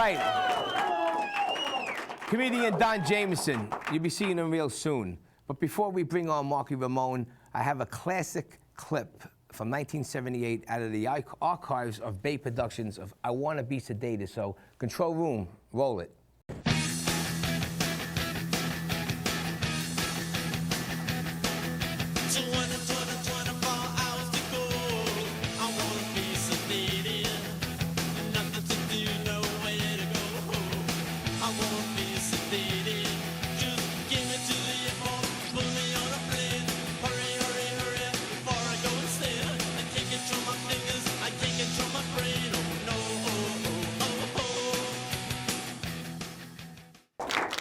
right. Comedian Don Jameson. You'll be seeing him real soon. But before we bring on Marky Ramone, I have a classic clip from 1978 out of the archives of Bay Productions of I Wanna Be Sedated. So, control room, roll it.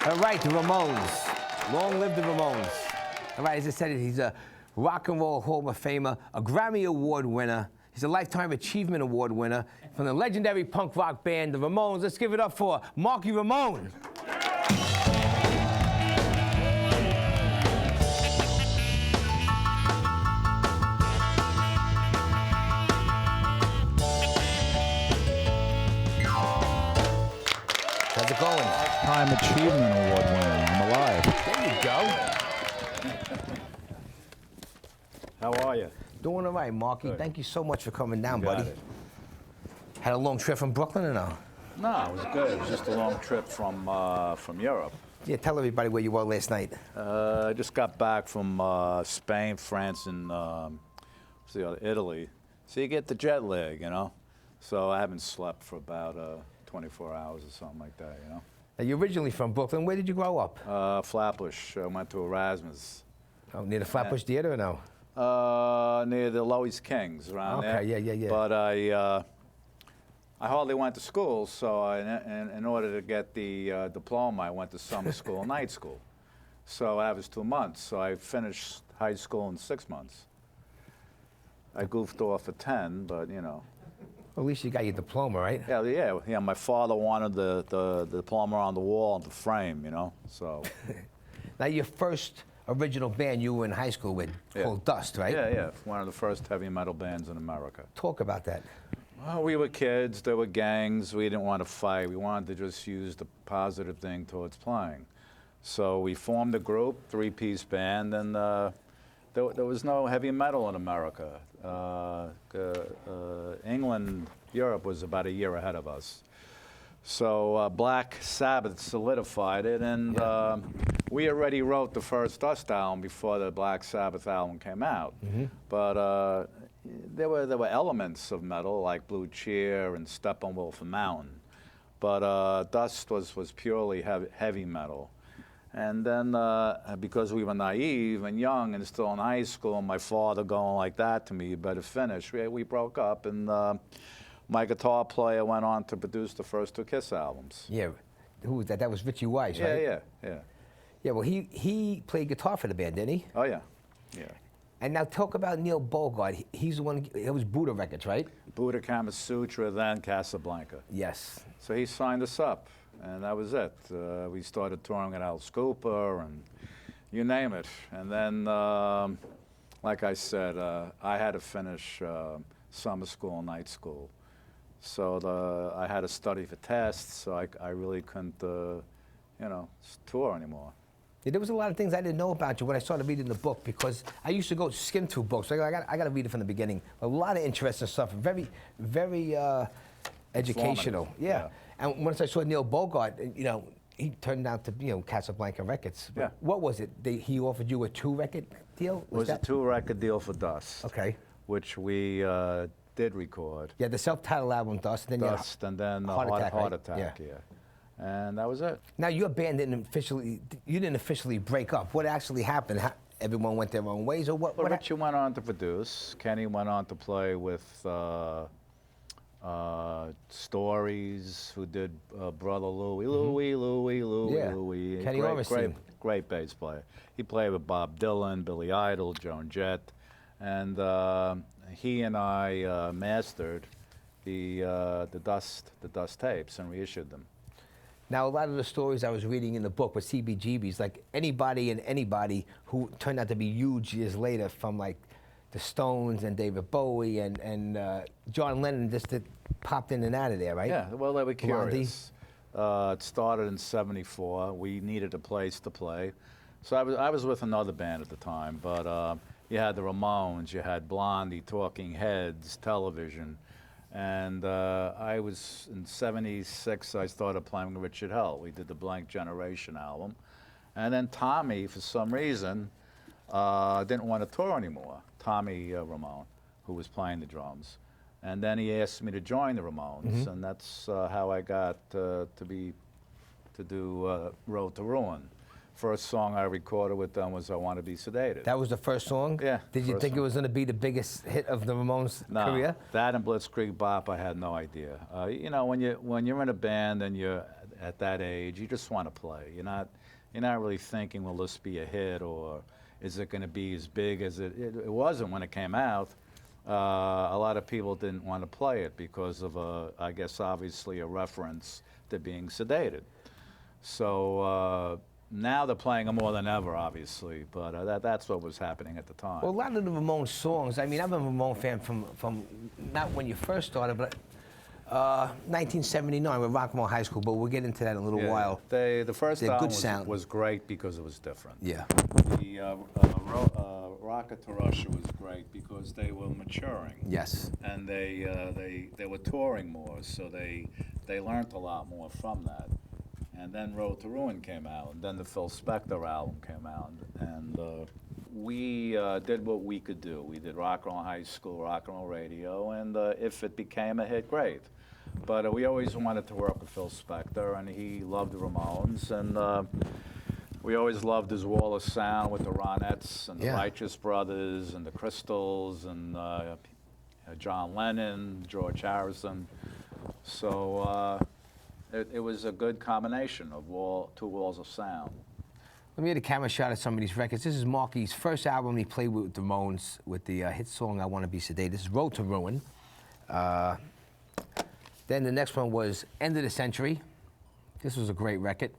All right, the Ramones. Long live the Ramones. All right, as I said, he's a Rock and Roll Hall of Famer, a Grammy Award winner. He's a Lifetime Achievement Award winner from the legendary punk rock band, the Ramones. Let's give it up for Marky Ramone. How's it going? Lifetime Achievement Award winner. I'm alive. There you go. How are you? Doing all right, Marky. Good. Thank you so much for coming down, You got buddy. it. Had a long trip from Brooklyn or no? No, it was good. It was just a long trip from Europe. Yeah, tell everybody where you were last night. I just got back from Spain, France, and Italy. So you get the jet lag, you know? So I haven't slept for about 24 hours or something like that, you know? Now, you're originally from Brooklyn. Where did you grow up? Flatbush. I went to Erasmus. Oh, near the Flatbush Theater or no? Near the Lois Kings, around there. Okay, yeah. But I hardly went to school, so in order to get the diploma, I went to summer school, night school. So that was 2 months. So I finished high school in 6 months. I goofed off for 10, but you know. Well, at least you got your diploma, right? Yeah. My father wanted the diploma on the wall and the frame, you know. So. Now, your first original band you were in high school with, called Dust, right? Yeah. One of the first heavy metal bands in America. Talk about that. Well, we were kids. There were gangs. We didn't want to fight. We wanted to just use the positive thing towards playing. So we formed a group, three-piece band, and there was no heavy metal in America. England, Europe was about a year ahead of us. So Black Sabbath solidified it, and we already wrote the first Dust album before the Black Sabbath album came out. Mm-hmm. But there were elements of metal like Blue Cheer and Steppenwolf and Mountain, but Dust was purely heavy metal. And then because we were naive and young and still in high school, and my father going like that to me, you better finish, we broke up, and my guitar player went on to produce the first two Kiss albums. Yeah. Who was that? That was Richie Weiss, right? Yeah. Yeah, well, he played guitar for the band, didn't he? Oh, yeah. And now talk about Neil Bogart. He's the one, it was Buddha Records, right? Buddha, Kama Sutra, then Casablanca. Yes. So he signed us up, and that was it. We started touring at Alice Cooper, and you name it. And then, like I said, I had to finish summer school and night school. So I had to study for tests, so I really couldn't, tour anymore. Yeah, there was a lot of things I didn't know about you when I started reading the book, because I used to go skim through books. So I got to read it from the beginning. A lot of interesting stuff. Very, very educational. Yeah. And once I saw Neil Bogart, he turned out to Casablanca Records. Yeah. What was it? He offered you a 2-record deal? It was a 2-record deal for Dust. Okay. Which we did record. Yeah, the self-titled album Dust, and then and then Heart Attack. Yeah. And that was it. Now your band didn't officially break up. What actually happened? Everyone went their own ways, or what? Well, Richie went on to produce. Kenny went on to play with Stories, who did Brother Louie. Louie. Kenny Ormstein. Great bass player. He played with Bob Dylan, Billy Idol, Joan Jett, and he and I mastered the Dust tapes and reissued them. Now, a lot of the stories I was reading in the book were CBGBs, like anybody who turned out to be huge years later, from like the Stones and David Bowie and John Lennon, just that popped in and out of there, right? Yeah, well, they were curious. It started in '74. We needed a place to play. So I was with another band at the time, but you had the Ramones, you had Blondie, Talking Heads, Television. And I was, in '76, I started playing with Richard Hell. We did the Blank Generation album. And then Tommy, for some reason, didn't want to tour anymore. Tommy Ramone, who was playing the drums. And then he asked me to join the Ramones, and that's how I got to do Road to Ruin. First song I recorded with them was I Want to Be Sedated. That was the first song? Yeah. Did you think it was going to be the biggest hit of the Ramones' career? That and Blitzkrieg Bop, I had no idea. You know, when you're in a band and you're at that age, you just want to play. You're not really thinking, will this be a hit, or is it going to be as big as it wasn't when it came out. A lot of people didn't want to play it because of, I guess, obviously a reference to being sedated. So now they're playing them more than ever, obviously, but that's what was happening at the time. Well, a lot of the Ramones songs, I mean, I've been a Ramone fan from not when you first started, but 1979 with Rock and Roll High School, but we'll get into that in a little while. The first album was great because it was different. Yeah. The Rocket to Russia was great because they were maturing. Yes. And they were touring more, so they learned a lot more from that. And then Road to Ruin came out, and then the Phil Spector album came out, and we did what we could do. We did Rock and Roll High School, Rock and Roll Radio, and if it became a hit, great. But we always wanted to work with Phil Spector, and he loved the Ramones, and we always loved his wall of sound with the Ronettes and the Righteous Brothers and the Crystals and John Lennon, George Harrison. So it was a good combination of two walls of sound. Let me get a camera shot of some of these records. This is Marky's first album he played with the Ramones with the hit song I Want to Be Sedated. This is Road to Ruin. Then the next one was End of the Century. This was a great record.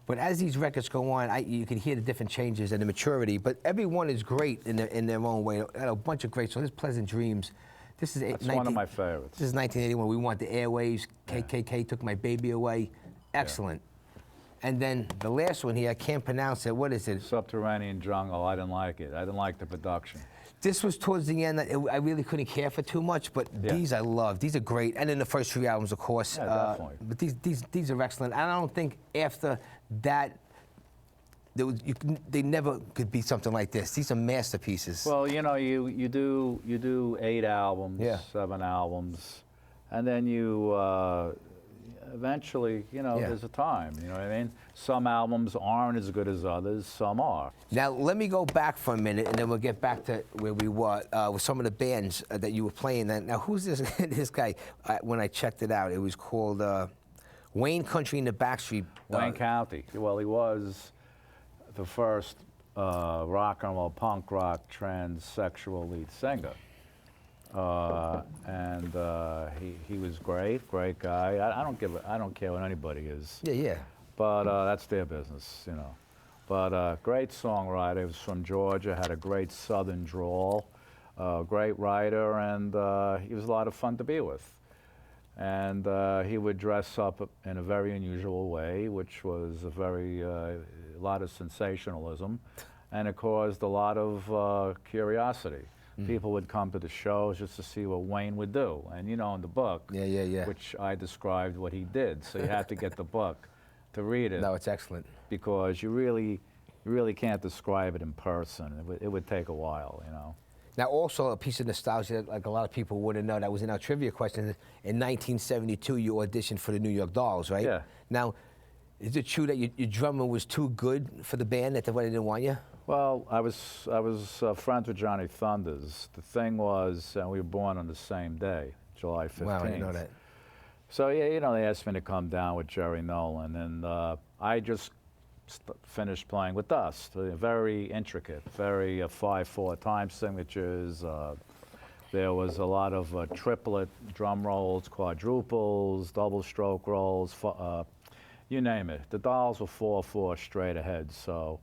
But as these records go on, you can hear the different changes and the maturity, but every one is great in their own way. A bunch of great songs. This is Pleasant Dreams. That's one of my favorites. This is 1981. We Want the Airwaves. KKK Took My Baby Away. Excellent. Yeah. And then the last one here, I can't pronounce it. What is it? Subterranean Jungle. I didn't like it. I didn't like the production. This was towards the end that I really couldn't care for too much, but these I love. These are great. And then the first three albums, of course. Yeah, definitely. But these are excellent. And I don't think after that, they never could be something like this. These are masterpieces. Well, you know, you do 8 albums, 7 albums, and then you eventually, you know, there's a time. You know what I mean? Some albums aren't as good as others. Some are. Now let me go back for a minute, and then we'll get back to where we were with some of the bands that you were playing. Now, who's this this guy? When I checked it out, it was called Wayne Country and the Backstreet. Wayne County. Well, he was the first rock and roll, punk rock, transsexual lead singer. And he was great guy. I don't care what anybody is. Yeah. But that's their business, you know. But great songwriter. He was from Georgia, had a great southern drawl, great writer, and he was a lot of fun to be with. And he would dress up in a very unusual way, which was a lot of sensationalism, and it caused a lot of curiosity. People would come to the shows just to see what Wayne would do. And you know, in the book, which I described what he did, so you have to get the book to read it. No, it's excellent. Because you really can't describe it in person. It would take a while, you know. Now, also a piece of nostalgia that like a lot of people wouldn't know, that was in our trivia question. In 1972, you auditioned for the New York Dolls, right? Yeah. Now, is it true that your drummer was too good for the band, that they didn't want you? Well, I was friends with Johnny Thunders. The thing was, we were born on the same day, July 15th. Wow, I didn't know that. So, yeah, you know, they asked me to come down with Jerry Nolan, and I just finished playing with Dust. Very intricate, very 5/4 time signatures. There was a lot of triplet drum rolls, quadruples, double stroke rolls, you name it. The Dolls were 4/4 straight ahead. So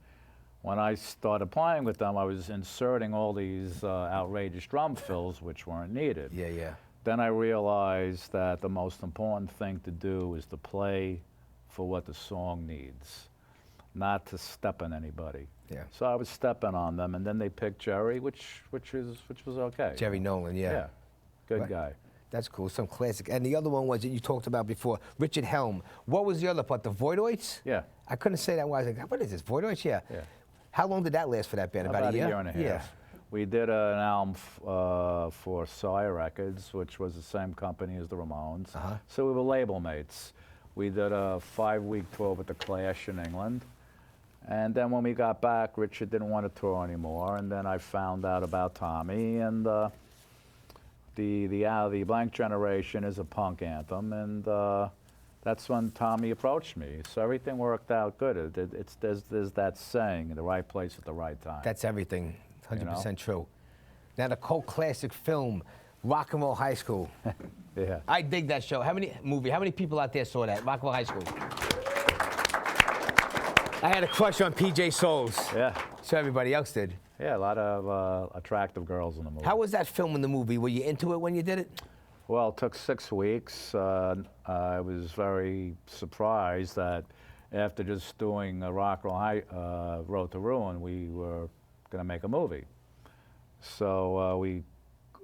when I started playing with them, I was inserting all these outrageous drum fills which weren't needed. Yeah. Then I realized that the most important thing to do is to play for what the song needs, not to step on anybody. Yeah. So I was stepping on them, and then they picked Jerry, which was okay. Jerry Nolan, yeah. Yeah, good Right. guy. That's cool, some classic. And the other one was that you talked about before, Richard Helm. What was the other part, the Voidoids? Yeah. I couldn't say that. I was like, what is this, Voidoids? Yeah. Yeah. How long did that last for that band? About a year? and a half. Yeah. We did an album for Sire Records, which was the same company as the Ramones. So we were label mates. We did a 5-week tour with the Clash in England. And then when we got back, Richard didn't want to tour anymore. And then I found out about Tommy. And the Blank Generation is a punk anthem. And that's when Tommy approached me. So everything worked out good. There's that saying, in the right place at the right time. That's everything. 100% You know? true. Now, the cult classic film, Rock and Roll High School. Yeah. I dig that show. How many people out there saw that, Rock and Roll High School? I had a crush on PJ Souls. Yeah. So everybody else did. Yeah, a lot of attractive girls in the movie. How was that film in the movie? Were you into it when you did it? Well, it took 6 weeks. I was very surprised that after just doing a Rock and Roll Road to Ruin, we were going to make a movie. So we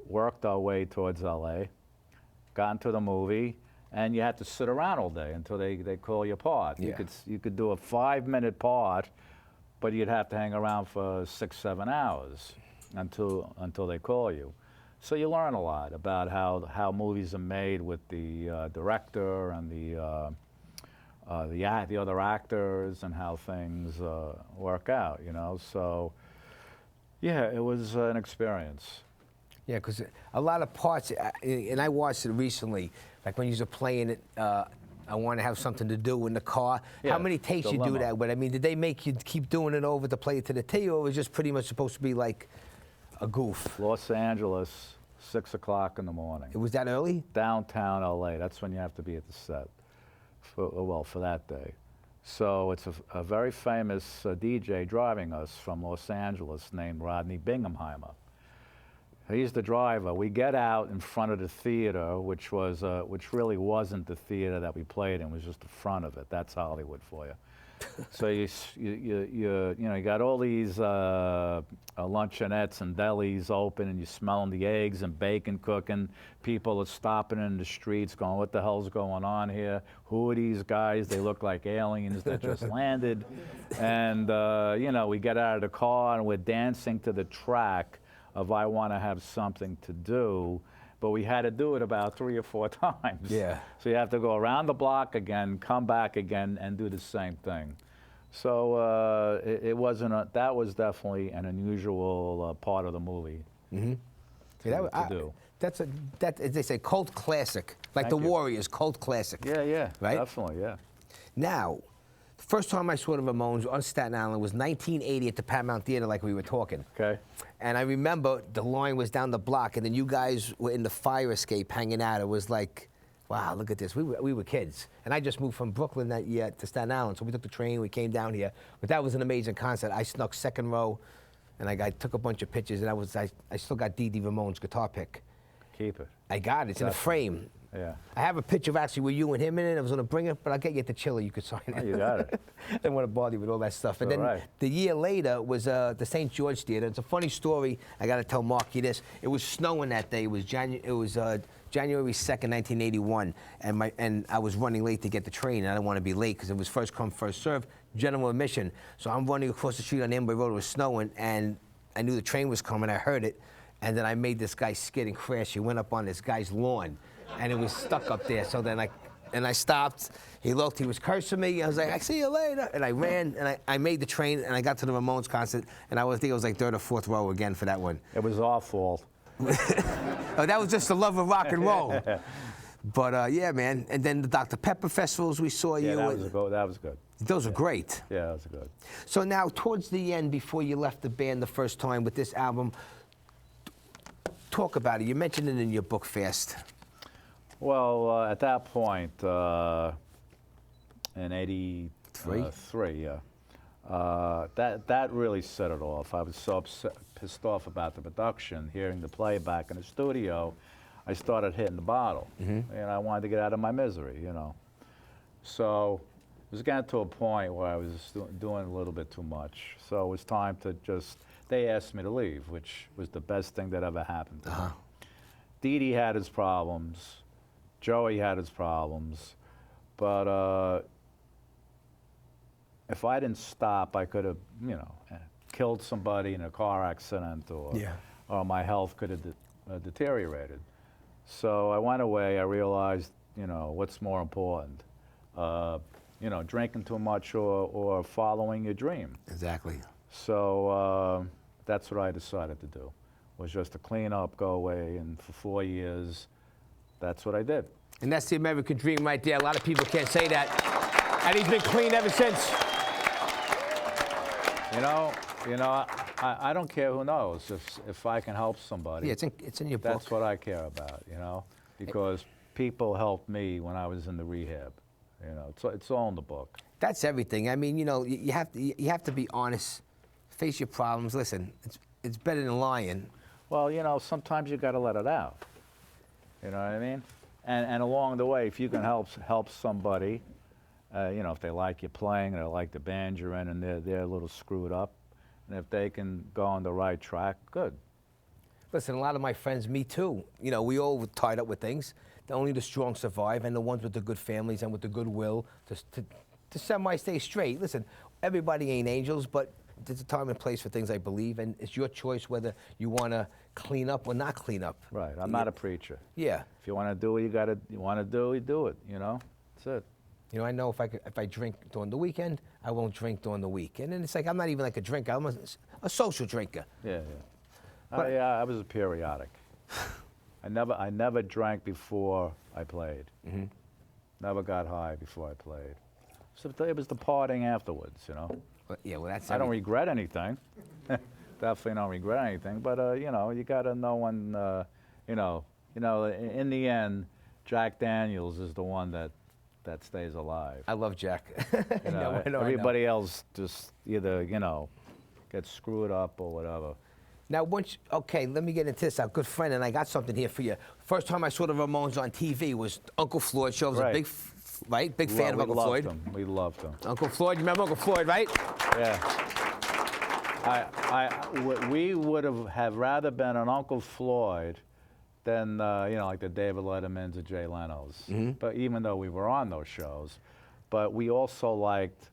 worked our way towards LA, got into the movie, and you had to sit around all day until they call you part. Yeah. You could do a 5-minute part, but you'd have to hang around for 6-7 hours until they call you. So you learn a lot about how movies are made with the director and the other actors and how things work out, you know. So, yeah, it was an experience. Yeah, because a lot of parts, and I watched it recently, like when you were playing it, I want to have something to do in the car. Yeah, How many takes the you do limo. that with? I mean, did they make you keep doing it over to play it to the T, or was it just pretty much supposed to be like a goof? Los Angeles, 6 o'clock in the morning. It was that early? Downtown LA, that's when you have to be at the set, for that day. So it's a very famous DJ driving us from Los Angeles named Rodney Binghamheimer. He's the driver. We get out in front of the theater, which really wasn't the theater that we played in. It was just the front of it. That's Hollywood for you. So you got all these luncheonettes and delis open, and you're smelling the eggs and bacon cooking. People are stopping in the streets, going, "What the hell's going on here? Who are these guys? They look like aliens that just landed." And we get out of the car and we're dancing to the track of "I Want to Have Something to Do," but we had to do it about 3 or 4 times. Yeah. So you have to go around the block again, come back again, and do the same thing. So it wasn't that was definitely an unusual part of the movie. Mm-hmm. To do. That's as they say, cult classic, like Thank the you. Warriors, cult classic. Yeah, Right? definitely, yeah. Now, the first time I saw the Ramones on Staten Island was 1980 at the Paramount Theater, like we were talking. Okay. And I remember the line was down the block, and then you guys were in the fire escape hanging out. It was like, wow, look at this. We were kids. And I just moved from Brooklyn that year to Staten Island, so we took the train, we came down here. But that was an amazing concert. I snuck second row, and I took a bunch of pictures, and I still got Dee Dee Ramone's guitar pick. Keep it. I got it. It's in a frame. Yeah. I have a picture of actually with you and him in it. I was going to bring it, but I'll get you at the chiller. You could sign it. Oh, you got it. I didn't want to bother you with all that stuff. And then Right. the year later was the St. George Theater. It's a funny story. I got to tell Marky this. It was snowing that day. It was January 2nd, 1981, and I was running late to get the train. And I didn't want to be late because it was first come, first serve, general admission. So I'm running across the street on Amboy Road. It was snowing, and I knew the train was coming. I heard it, and then I made this guy skid and crash. He went up on this guy's lawn, and it was stuck up there. So then I stopped. He looked. He was cursing me. I was like, "I see you later." And I ran, and I made the train, and I got to the Ramones concert, and I think it was like 3rd or 4th row again for that one. It was our fault. Oh, that was just the love of rock and roll. But yeah, man. And then the Dr. Pepper festivals we saw you. Yeah, that was good. Those are great. Yeah, that was good. So now, towards the end, before you left the band the first time with this album, talk about it. You mentioned it in your book, Fast. Well, at that point, in '83, that really set it off. I was so pissed off about the production, hearing the playback in the studio. I started hitting the bottle, and I wanted to get out of my misery, So it was getting to a point where I was doing a little bit too much. So it was time to they asked me to leave, which was the best thing that ever happened to me. Dee Dee had his problems, Joey had his problems, but if I didn't stop, I could have, killed somebody in a car accident, or my health could have deteriorated. So I went away. I realized, what's more important, drinking too much or following your dream. Exactly. So that's what I decided to do, was just to clean up, go away, and for 4 years, that's what I did. And that's the American dream right there. A lot of people can't say that. And he's been clean ever since. I don't care who knows if I can help somebody. Yeah, it's in your book. That's what I care about, because people helped me when I was in the rehab. It's all in the book. That's everything. I mean, you have to be honest, face your problems. Listen, it's better than lying. Well, sometimes you got to let it out. You know what I mean? And along the way, if you can help somebody, if they like you playing, or they like the band you're in, and they're a little screwed up, and if they can go on the right track, good. Listen, a lot of my friends, me too. We all were tied up with things. Only the strong survive, and the ones with the good families and with the goodwill to semi-stay straight. Listen, everybody ain't angels, but there's a time and place for things, I believe, and it's your choice whether you want to clean up or not clean up. Right. I'm not a preacher. Yeah. If you want to do what you want to do, you do it. That's it. I know if I drink during the weekend, I won't drink during the week. And then it's like I'm not even like a drinker. I'm a social drinker. Yeah. But I was a periodic. I never drank before I played. Never got high before I played. So it was the partying afterwards, Yeah, well, that's. I don't regret anything. Definitely don't regret anything. But you got to know when, in the end, Jack Daniels is the one that stays alive. I love Jack. I know, everybody else just either gets screwed up or whatever. Now, okay, let me get into this. Our good friend, and I got something here for you. First time I saw the Ramones on TV was Uncle Floyd show. I was a big fan of Uncle Floyd. We loved him. Uncle Floyd, you remember Uncle Floyd, right? Yeah. We would have rather been an Uncle Floyd than like the David Lettermans or Jay Leno's. But even though we were on those shows, but we also liked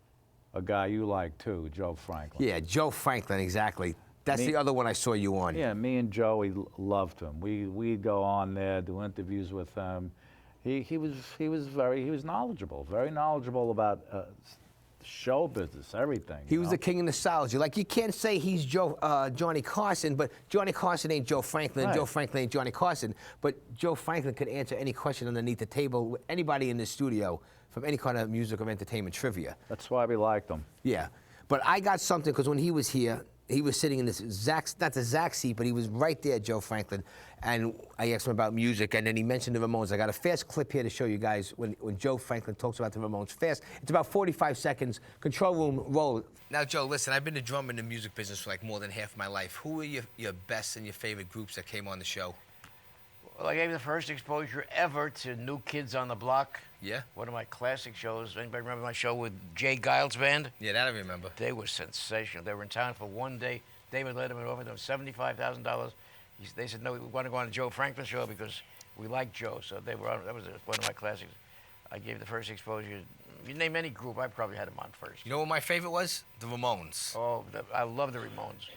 a guy you liked too, Joe Franklin. Yeah, Joe Franklin, exactly. That's the other one I saw you on. Yeah, me and Joey loved him. We'd go on there, do interviews with him. He was knowledgeable, very knowledgeable about show business, everything. He was the king of nostalgia. Like, you can't say he's Johnny Carson, but Johnny Carson ain't Joe Franklin, and Joe Franklin ain't Johnny Carson. But Joe Franklin could answer any question underneath the table with anybody in the studio from any kind of music or entertainment trivia. That's why we liked him. Yeah. But I got something, because when he was here, he was sitting in this not the Zach seat, but he was right there, Joe Franklin, and I asked him about music, and then he mentioned the Ramones. I got a fast clip here to show you guys when Joe Franklin talks about the Ramones. Fast. It's about 45 seconds. Control room, roll. Now, Joe, listen, I've been the drummer in the music business for like more than half my life. Who are your best and your favorite groups that came on the show? Well, I gave the first exposure ever to New Kids on the Block. Yeah? One of my classic shows. Anybody remember my show with Jay Giles Band? Yeah, that I remember. They were sensational. They were in town for one day. David Letterman offered them $75,000. They said, no, we want to go on a Joe Franklin show because we like Joe. So they were on, that was one of my classics. I gave the first exposure. If you name any group, I probably had them on first. You know what my favorite was? The Ramones. Oh, I love the Ramones.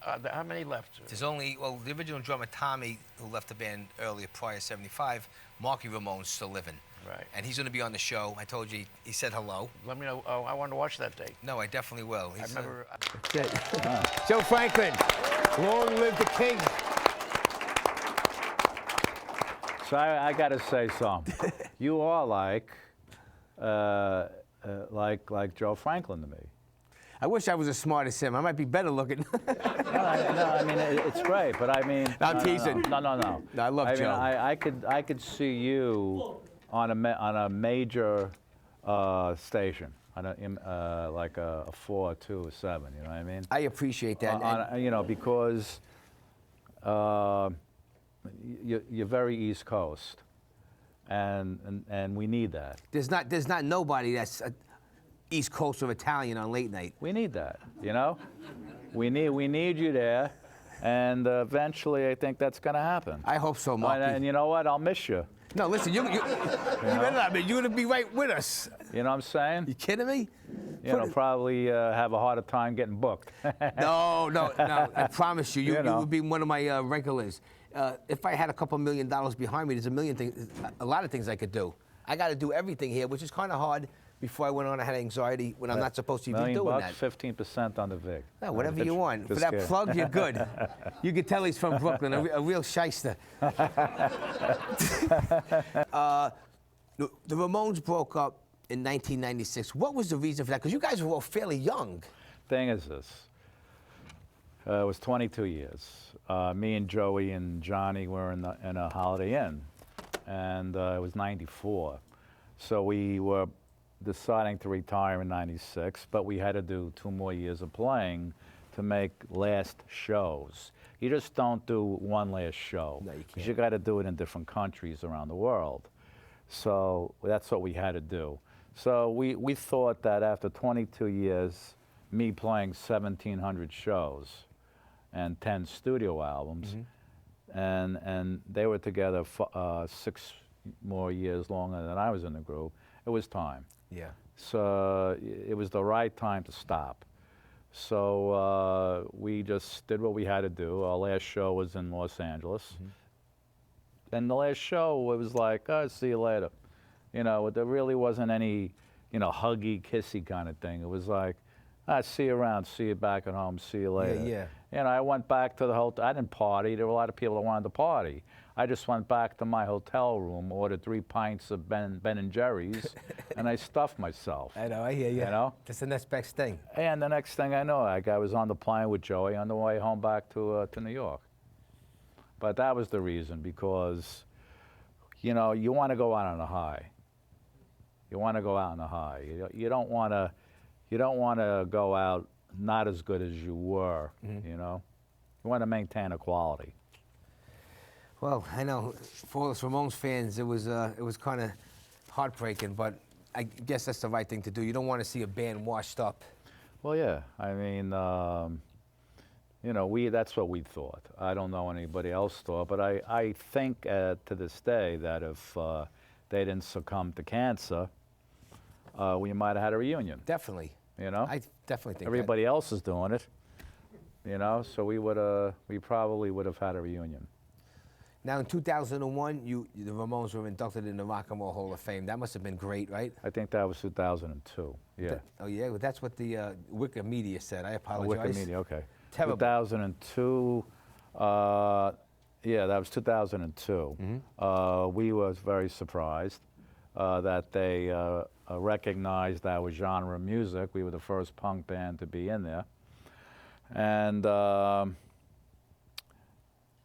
How many left? There's only, well, the original drummer, Tommy, who left the band earlier, prior to 75, Marky Ramone's still living. Right. And he's going to be on the show. I told you, he said hello. Let me know. Oh, I want to watch that day. No, I definitely will. I remember. That's it. Joe Franklin, long live the king. So I got to say something. You are like Joe Franklin to me. I wish I was as smart as him. I might be better looking. No, I mean, it's great, but I mean... I'm teasing. No. No, I love Joe. I could see you on a major station, on like a 4, or 2, or 7, you know what I mean? I appreciate that. Because you're very East Coast, and we need that. There's not nobody that's East Coast or Italian on late night. We need that, you know? We need you there, and eventually I think that's going to happen. I hope so, Marky. And you know what? I'll miss you. No, listen, you're gonna be right with us. You know what I'm saying? You kidding me? You know, probably have a harder time getting booked. No. I promise you, you know. would be one of my regulars. If I had a couple $1 million behind me, there's a lot of things I could do. I got to do everything here, which is kind of hard. Before I went on, I had anxiety when I'm not supposed to be doing $1 million, that. 15% on the VIG. No, whatever you want. For Just that kidding. plug, you're good. You can tell he's from Brooklyn, a real shyster. The Ramones broke up in 1996. What was the reason for that? Because you guys were all fairly young. Thing is this. It was 22 years. Me and Joey and Johnny were in a Holiday Inn, and it was 94. So we were deciding to retire in 96, but we had to do 2 more years of playing to make last shows. You just don't do one last show. No, you can't. 'Cause you got to do it in different countries around the world. So that's what we had to do. So we thought that after 22 years, me playing 1,700 shows and 10 studio albums, and they were together 6 more years longer than I was in the group, it was time. Yeah. So it was the right time to stop. So we just did what we had to do. Our last show was in Los Angeles. And the last show, it was like, oh, see you later. You know, there really wasn't any, huggy, kissy kind of thing. It was like, see you around, see you back at home, see you later. Yeah. And I went back to the hotel. I didn't party. There were a lot of people that wanted to party. I just went back to my hotel room, ordered 3 pints of Ben and Jerry's, and I stuffed myself. I know, I hear you. You know? That's the next best thing. And the next thing I know, I was on the plane with Joey on the way home back to New York. But that was the reason, because, you want to go out on a high. You want to go out on a high. You don't want to go out not as good as you were. You want to maintain a quality. Well, I know for all us Ramones fans, it was kind of heartbreaking, but I guess that's the right thing to do. You don't want to see a band washed up. Well, yeah. I mean, that's what we thought. I don't know anybody else thought, but I think to this day that if they didn't succumb to cancer, we might have had a reunion. Definitely. I definitely think everybody else is doing it. So we probably would have had a reunion. Now, in 2001, the Ramones were inducted in the Rock and Roll Hall of Fame. That must have been great, right? I think that was 2002. Yeah. Oh, yeah? Well, that's what the Wikimedia said. I apologize. Wikimedia, okay. Terrible. 2002. Yeah, that was 2002. We was very surprised that they recognized our genre of music. We were the first punk band to be in there. And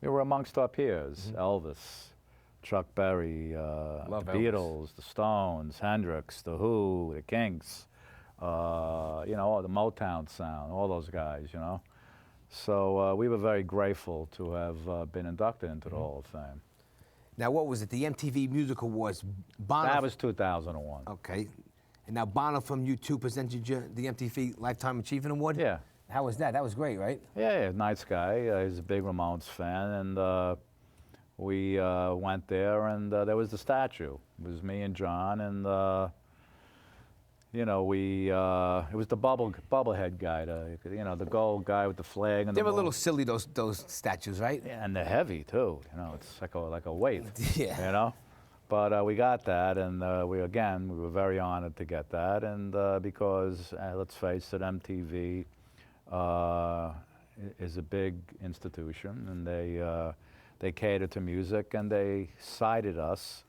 we were amongst our peers, Elvis, Chuck Berry, the Beatles, the Stones, Hendrix, The Who, the Kinks, all the Motown sound, all those guys, So we were very grateful to have been inducted into the Hall of Fame. Now, what was it? The MTV Music Awards. Bono. That was 2001. Okay. And now Bono from U2 presented you the MTV Lifetime Achievement Award? Yeah. How was that? That was great, right? Yeah, nice guy. He's a big Ramones fan, and we went there, and there was the statue. It was me and John, and it was the bubblehead guy, the gold guy with the flag. And they were a little silly, those statues, right? Yeah, and they're heavy too. It's like a weight. Yeah. But we got that, and we were very honored to get that, and because let's face it, MTV is a big institution, and they cater to music, and they cited us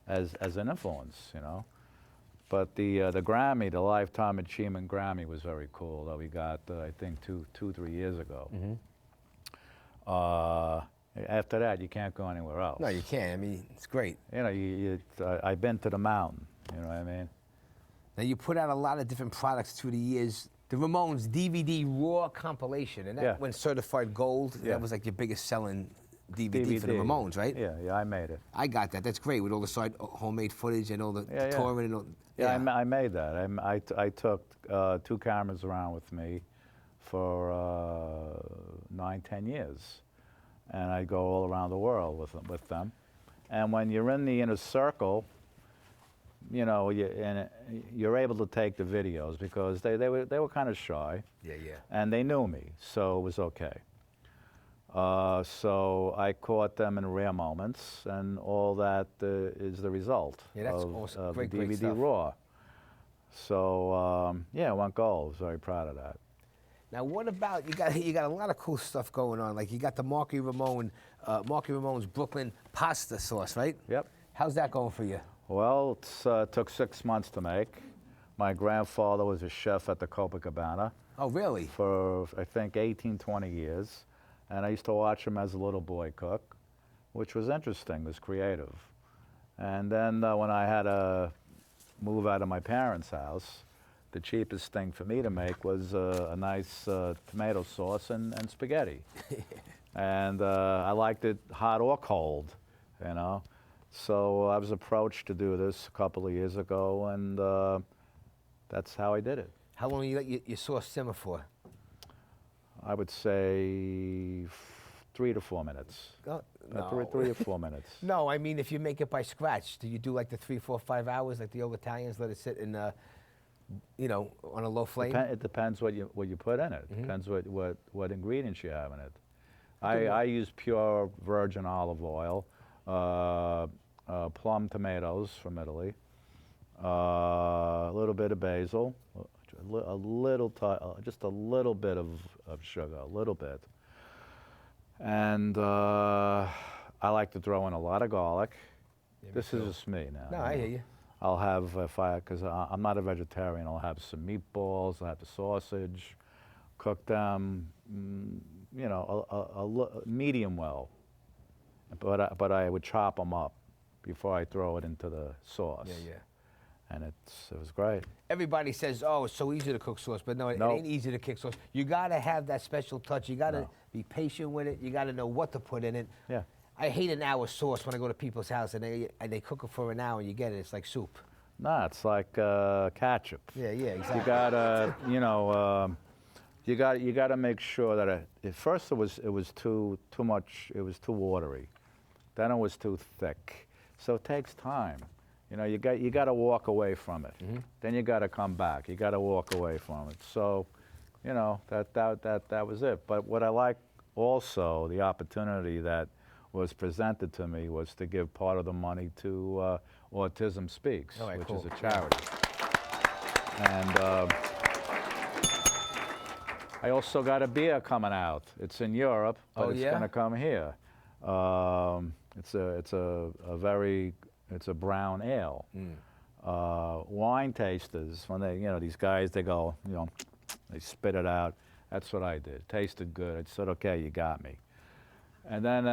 as an influence, But the Grammy, the Lifetime Achievement Grammy, was very cool that we got, I think, 3 years ago. After that, you can't go anywhere else. No, you can't. I mean, it's great. I've been to the mountain, you know what I mean? Now, you put out a lot of different products through the years. The Ramones DVD Raw compilation, and that went certified gold. Yeah. That was like your biggest selling DVD for the Ramones, right? Yeah, I made it. I got that. That's great with all the side homemade footage and all the touring and all. Yeah, I made that. I took 2 cameras around with me for 9, 10 years, and I go all around the world with them. And when you're in the inner circle, you know, you're able to take the videos because they were kind of shy. Yeah. And they knew me, so it was okay. So I caught them in rare moments, and all that is the result that's of, awesome. of Great the DVD stuff. Raw. So yeah, it went gold. I was very proud of that. Now, what about you got a lot of cool stuff going on. Like you got the Marky Ramone's Brooklyn pasta sauce, right? Yep. How's that going for you? Well, it took 6 months to make. My grandfather was a chef at the Copacabana Oh, really? for, I think, 18, 20 years. And I used to watch him as a little boy cook, which was interesting, was creative. And then when I had to move out of my parents' house, the cheapest thing for me to make was a nice tomato sauce and spaghetti. And I liked it hot or cold, you know. So I was approached to do this a couple of years ago, and that's how I did it. How long you let your sauce simmer for? I would say 3 to 4 minutes. No. 3 to 4 minutes. No, I mean if you make it by scratch, do you do like the 3, 4, 5 hours like the old Italians? Let it sit in, you know, on a low flame. It depends what you put in it. Depends what ingredients you have in it. I use pure virgin olive oil, plum tomatoes from Italy, a little bit of basil, just a little bit of sugar, a little bit. And I like to throw in a lot of garlic. This is just me now. No, I hear you. I'll have, because I'm not a vegetarian, I'll have some meatballs, I'll have the sausage, cook them, you know, medium well. But I would chop them up before I throw it into the sauce. Yeah. And it was great. Everybody says, oh, it's so easy to cook sauce, but no, it Nope. ain't easy to cook sauce. You got to have that special touch. You got to be patient with it. You got to know what to put in it. Yeah. I hate an hour sauce when I go to people's house and they cook it for an hour and you get it. It's like soup. Nah, it's like ketchup. Yeah, exactly. You gotta, you know, you gotta make sure that at first it was too much. It was too watery. Then it was too thick. So it takes time. You know, you got to walk away from it. Then you got to come back. You got to walk away from it. So, you know, that was it. But what I like also, the opportunity that was presented to me was to give part of the money to Autism Speaks, which is a charity. And I also got a beer coming out. It's in Europe, but it's going to come here. It's a brown ale. Wine tasters, when they, you know, these guys, they go, you know, they spit it out. That's what I did. It tasted good. I said, okay, you got me. And then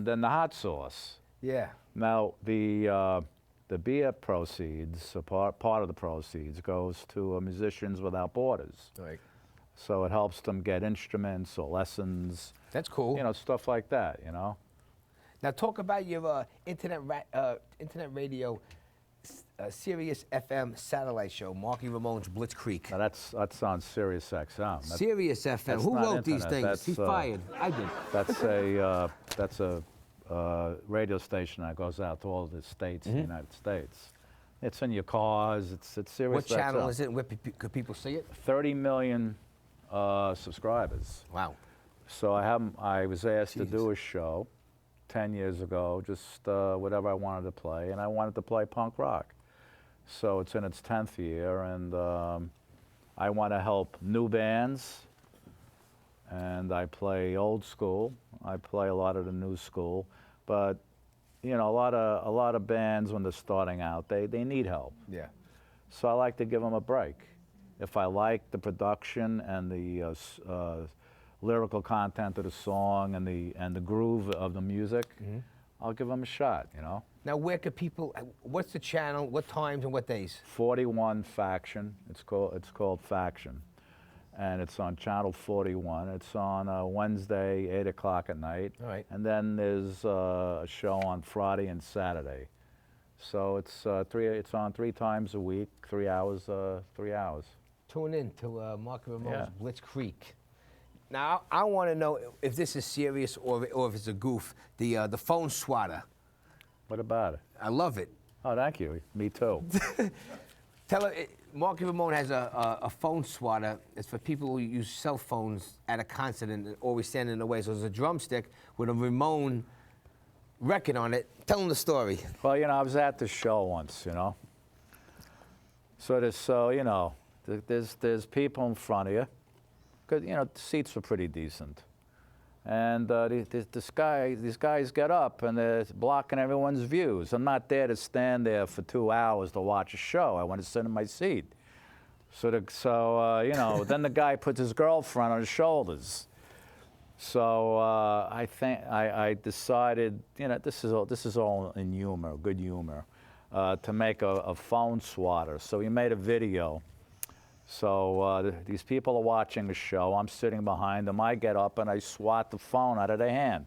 the hot sauce. Yeah. Now the beer proceeds, part of the proceeds goes to Musicians Without Borders. Right. So it helps them get instruments or lessons. That's cool. You know, stuff like that. You know. Now talk about your internet radio, Sirius FM satellite show, Marky Ramone's Blitzkrieg. Now that's on Sirius XM. Sirius FM. Who wrote these things? He's fired. I did. That's a radio station that goes out to all the states in the United States. It's in your cars. It's Sirius. What channel is it? Where could people see it? 30 million subscribers. Wow. So I was asked to do a show 10 years ago, just whatever I wanted to play, and I wanted to play punk rock. So it's in its 10th year, and I want to help new bands, and I play old school. I play a lot of the new school, but you know, a lot of bands when they're starting out, they need help. Yeah. So I like to give them a break. If I like the production and the lyrical content of the song and the groove of the music, I'll give them a shot, you know. Now, where could people? What's the channel? What times and what days? 41 Faction. It's called Faction, and it's on Channel 41. It's on Wednesday, 8 o'clock at night. All right. And then there's a show on Friday and Saturday. So it's on 3 times a week, 3 hours, 3 hours. Tune in to Marky Ramone's Yeah. Blitz Creek. Now, I want to know if this is serious or if it's a goof. The phone swatter. What about it? I love it. Oh, thank you. Me too. Tell her, Marky Ramone has a phone swatter. It's for people who use cell phones at a concert and always stand in the way. So there's a drumstick with a Ramone record on it. Tell them the story. Well, I was at the show once, So there's people in front of you, because the seats were pretty decent, and these guys get up and they're blocking everyone's views. I'm not there to stand there for 2 hours to watch a show. I want to sit in my seat. So then the guy puts his girlfriend on his shoulders. So I think I decided, this is all in humor, good humor, to make a phone swatter. So we made a video. So these people are watching the show. I'm sitting behind them. I get up and I swat the phone out of their hand.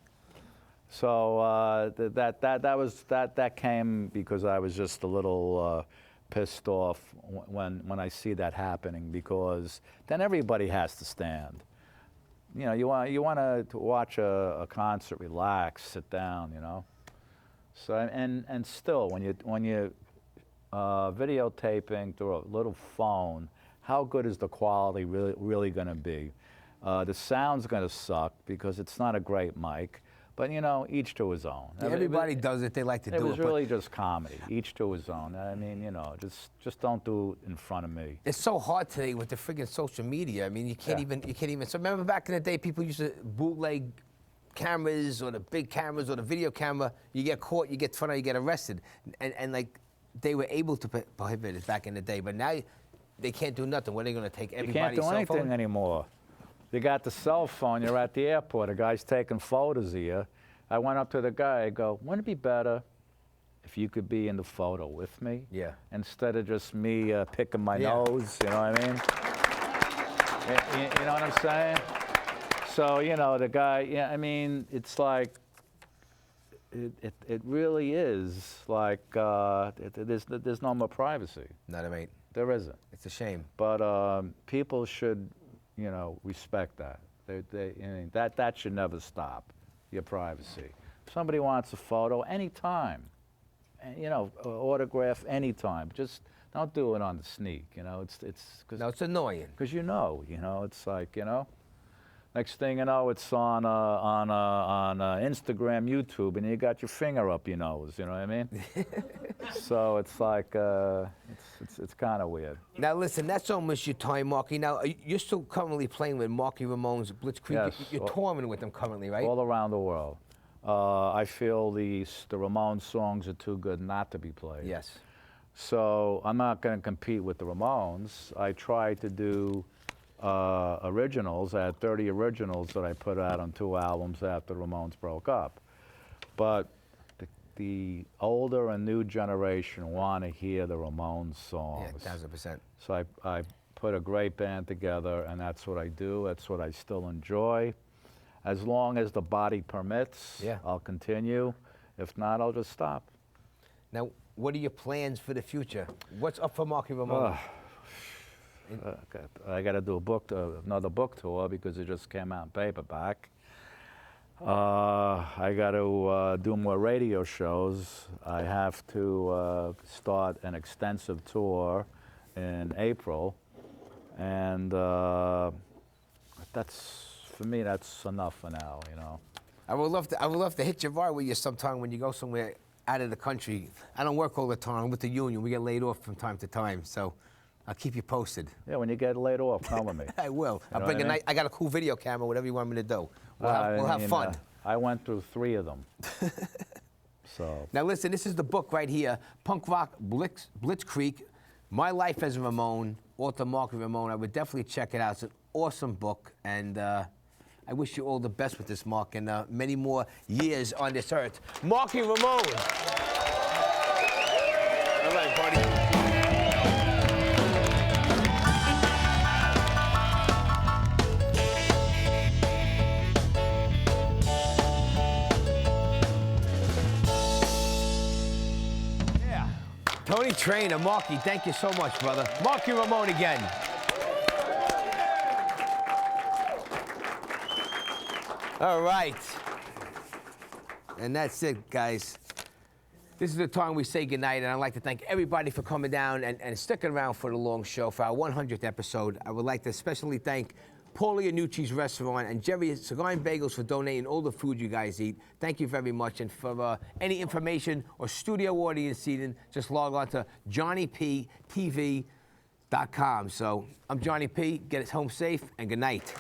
So that came because I was just a little pissed off when I see that happening, because then everybody has to stand. You want to watch a concert, relax, sit down, So and still, when you videotaping through a little phone, how good is the quality really going to be? The sound's going to suck because it's not a great mic, but each to his own. Yeah, everybody does it. They like to do it. It was really just comedy, each to his own. I mean, just don't do it in front of me. It's so hard today with the friggin' social media. I mean, you can't even. So remember back in the day, people used to bootleg cameras or the big cameras or the video camera. You get caught, you get thrown out, you get arrested, and like they were able to prohibit it back in the day, but now they can't do nothing. What are they going to take everybody's cell phone? You can't do anything anymore. You got the cell phone. You're at the airport. A guy's taking photos of you. I went up to the guy. I go, wouldn't it be better if you could be in the photo with me? Yeah. Instead of just me picking my nose, you know what I mean? You know what I'm saying? So, the guy, it's like, it really is like, there's no more privacy. Not a mate. There isn't. It's a shame. But people should, respect that. That should never stop, your privacy. If somebody wants a photo, anytime, autograph anytime. Just don't do it on the sneak. No, it's annoying. Because it's like next thing you know, it's on Instagram, YouTube, and you got your finger up your nose. You know what I mean? So it's like it's kind of weird. Now listen, that's almost your time, Marky. Now you're still currently playing with Marky Ramone's Blitz Creek. Yes. You're touring with them currently, right? All around the world. I feel the Ramones songs are too good not to be played. Yes. So I'm not going to compete with the Ramones. I try to do originals. I had 30 originals that I put out on 2 albums after the Ramones broke up. But the older and new generation want to hear the Ramones songs. Yeah, 1000%. So I put a great band together, and that's what I do. That's what I still enjoy. As long as the body permits, I'll continue. If not, I'll just stop. Now, what are your plans for the future? What's up for Marky Ramone? I got to do another book tour because it just came out in paperback. I got to do more radio shows. I have to start an extensive tour in April, and for me, that's enough for now. I would love to hit your bar with you sometime when you go somewhere out of the country. I don't work all the time. I'm with the union. We get laid off from time to time, so I'll keep you posted. Yeah, when you get laid off, come with me. I will. I'll bring I got a cool video camera, whatever you want me to do. We'll have fun. I went through 3 of them. So. Now listen, this is the book right here, Punk Rock Blitz Creek, My Life as a Ramone, author Marky Ramone. I would definitely check it out. It's an awesome book, and I wish you all the best with this, Mark, and many more years on this earth. Marky Ramone. All right, buddy. Tony Trainer, Marky, thank you so much, brother. Marky Ramone again. All right. And that's it, guys. This is the time we say goodnight, and I'd like to thank everybody for coming down and sticking around for the long show for our 100th episode. I would like to especially thank Paulie Annucci's Restaurant and Jerry Cigar and Bagels for donating all the food you guys eat. Thank you very much. And for any information or studio audience seating, just log on to johnnyptv.com. So I'm Johnny P. Get us home safe, and good night.